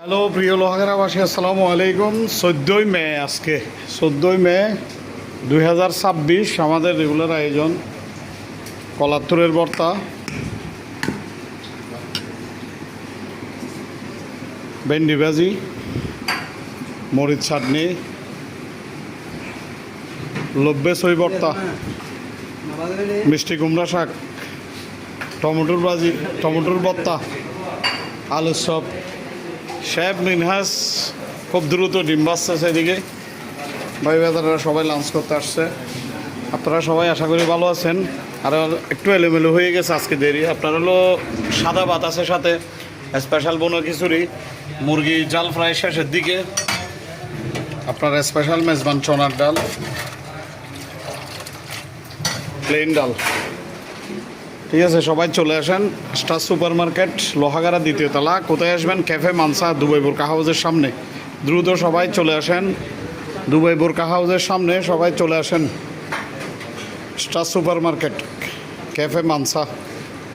Hello প্রিয় লোহাগাড়াবাসী, আসসালামু আলাইকুম। 14ই মে, আজকে 14ই মে 2026 আমাদের রেগুলার আয়োজন কলাত্তরের ভর্তা, ভেন্ডি ভাজি, মরিচ চাটনি, লব্বে সই ভর্তা, মিষ্টি কুমড়া শাক, টমেটোর ভাজি, টমেটোর ভর্তা, আলুর চপ। শেফ মিনহাস খুব দ্রুত ডিম বাজছে সেদিকে। ভাই বেদারা সবাই লাঞ্চ করতে আসছে। আপনারা সবাই আশা করি ভালো আছেন। আর একটু এলোমেলো হয়ে গেছে আজকে, দেরি। আপনার হলো সাদা ভাত আছে, সাথে স্পেশাল বোনা খিচুড়ি, মুরগি জাল ফ্রাই শেষের দিকে, আপনার স্পেশাল মেজবান চনার ডাল, প্লেন ডাল। ঠিক আছে, সবাই চলে আসেন স্টার সুপার মার্কেট, লোহাগাড়া, দ্বিতীয় তলা। কোথায় আসবেন? ক্যাফে মানসা, দুবাই বোরকা হাউসের সামনে। দ্রুত সবাই চলে আসেন, দুবাই বোরকা হাউসের সামনে সবাই চলে আসেন। স্টার সুপার মার্কেট, ক্যাফে মানসা।